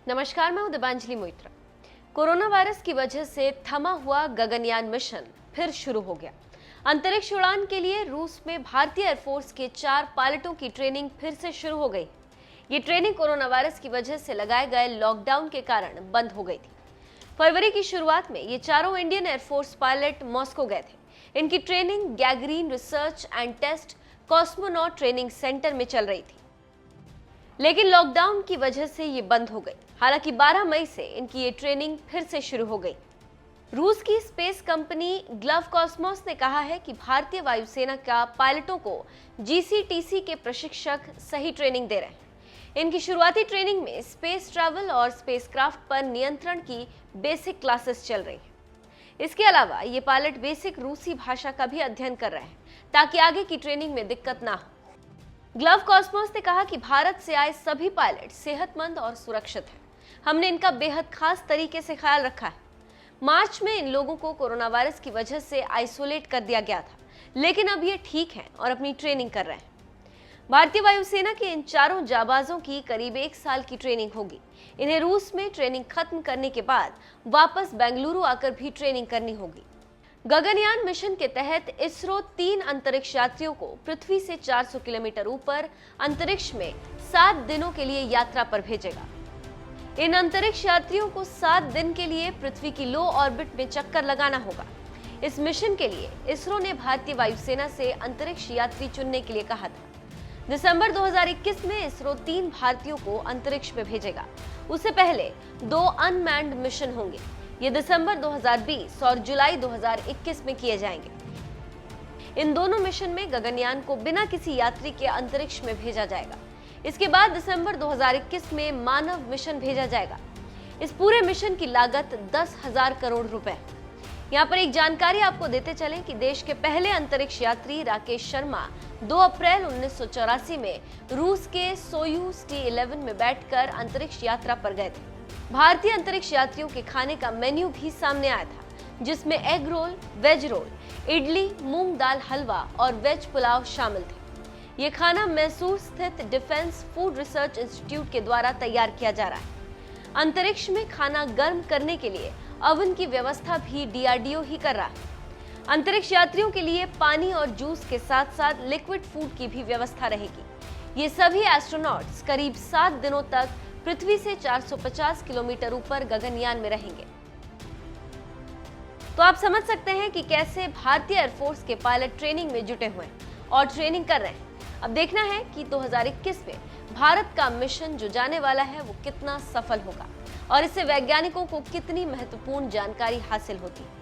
नमस्कार, मैं हूं दिबांजलि मोइत्रा। कोरोना वायरस की वजह से थमा हुआ गगनयान मिशन फिर शुरू हो गया। अंतरिक्ष उड़ान के लिए रूस में भारतीय एयरफोर्स के 4 पायलटों की ट्रेनिंग फिर से शुरू हो गई। ये ट्रेनिंग कोरोना वायरस की वजह से लगाए गए लॉकडाउन के कारण बंद हो गई थी। फरवरी की शुरुआत में ये चारों इंडियन एयरफोर्स पायलट मॉस्को गए थे। इनकी training Gagarin research and test cosmonaut training centre में चल रही थी, लेकिन लॉकडाउन की वजह से ये बंद हो गई। हालांकि 12 मई से इनकी ये ट्रेनिंग फिर से शुरू हो गई। रूस की स्पेस कंपनी ग्लव कॉस्मोस ने कहा है कि भारतीय वायुसेना का पायलटों को जीसीटीसी के प्रशिक्षक सही ट्रेनिंग दे रहे हैं। इनकी शुरुआती ट्रेनिंग में स्पेस ट्रैवल और स्पेसक्राफ्ट पर नियंत्रण की बेसिक क्लासेस चल रही हैं। इसके अलावा ये पायलट बेसिक रूसी भाषा का भी अध्ययन कर रहे हैं ताकि आगे की ट्रेनिंग में दिक्कत ना हो। ग्लव कॉस्मोस ने कहा कि भारत से आए सभी पायलट सेहतमंद और सुरक्षित हैं। हमने इनका बेहद खास तरीके से ख्याल रखा है। मार्च में इन लोगों को कोरोना वायरस की वजह से आइसोलेट कर दिया गया था, लेकिन अब ये ठीक हैं और अपनी ट्रेनिंग कर रहे हैं। भारतीय वायुसेना के इन चारों जाबाजों की करीब 1 साल की ट्रेनिंग होगी। इन्हें रूस में ट्रेनिंग खत्म करने के बाद वापस बेंगलुरु आकर भी ट्रेनिंग करनी होगी। गगनयान मिशन के तहत इसरो 3 अंतरिक्ष यात्रियों को पृथ्वी से 400 किलोमीटर ऊपर अंतरिक्ष में 7 दिनों के लिए यात्रा पर भेजेगा। इन अंतरिक्ष यात्रियों को 7 दिन के लिए पृथ्वी की लो ऑर्बिट में चक्कर लगाना होगा। इस मिशन के लिए इसरो ने भारतीय वायुसेना से अंतरिक्ष यात्री चुनने के लिए कहा था। दिसंबर 2021 में इसरो 3 भारतीयों को अंतरिक्ष में भेजेगा। उससे पहले 2 अनमैन्ड मिशन होंगे। ये दिसंबर 2020 और जुलाई 2021 में किए जाएंगे। इन दोनों मिशन में गगनयान को बिना किसी यात्री के अंतरिक्ष में भेजा जाएगा। इसके बाद दिसंबर 2021 में मानव मिशन भेजा जाएगा। इस पूरे मिशन की लागत 10,000 करोड़ रुपए। यहाँ पर एक जानकारी आपको देते चलें कि देश के पहले अंतरिक्ष यात्री राकेश शर्मा 2 अप्रैल 1984 में रूस के सोयूज T-11 में बैठकर अंतरिक्ष यात्रा पर गए थे। भारतीय अंतरिक्ष यात्रियों के खाने का मेन्यू भी सामने आया था, जिसमें egg roll, veg roll, idli, मूंग दाल हलवा और वेज पुलाव शामिल थे। ये खाना मैसूर स्थित डिफेंस फूड रिसर्च इंस्टीट्यूट के द्वारा तैयार किया जा रहा है। अंतरिक्ष में खाना गर्म करने के लिए ओवन की व्यवस्था भी DRDO ही कर रहा है। अंतरिक्ष यात्रियों के लिए पानी और जूस के साथ साथ लिक्विड फूड की भी व्यवस्था रहेगी। ये सभी एस्ट्रोनॉट्स करीब 7 दिनों तक पृथ्वी से 450 किलोमीटर ऊपर गगनयान में रहेंगे। तो आप समझ सकते हैं कि कैसे भारतीय एयरफोर्स के पायलट ट्रेनिंग में जुटे हुए हैं और ट्रेनिंग कर रहे हैं। अब देखना है कि 2021 में भारत का मिशन जो जाने वाला है वो कितना सफल होगा और इससे वैज्ञानिकों को कितनी महत्वपूर्ण जानकारी हासिल होती है।